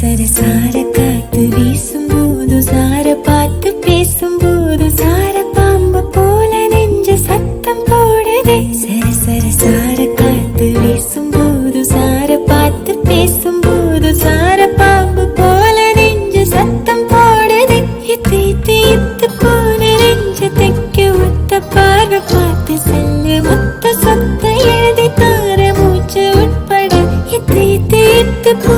சர சார காத்து வீசும்போது சார பார்த்து பேசும்போது சார பாம்பு போல நெஞ்ச சத்தம் போடுதே. சர சர சார காத்து வீசும்போது சார பார்த்து பேசும்போது சார பாம்பு போல நெஞ்ச சத்தம் போடுதே. இத்து இத்து இத்து போன நெஞ்ச தைக்க ஒத்த பார்வை பார்த்து செல்லு மொத்த சொத்த எழுதி தார மூச்சு உட்பட இத்து இத்து இத்து போ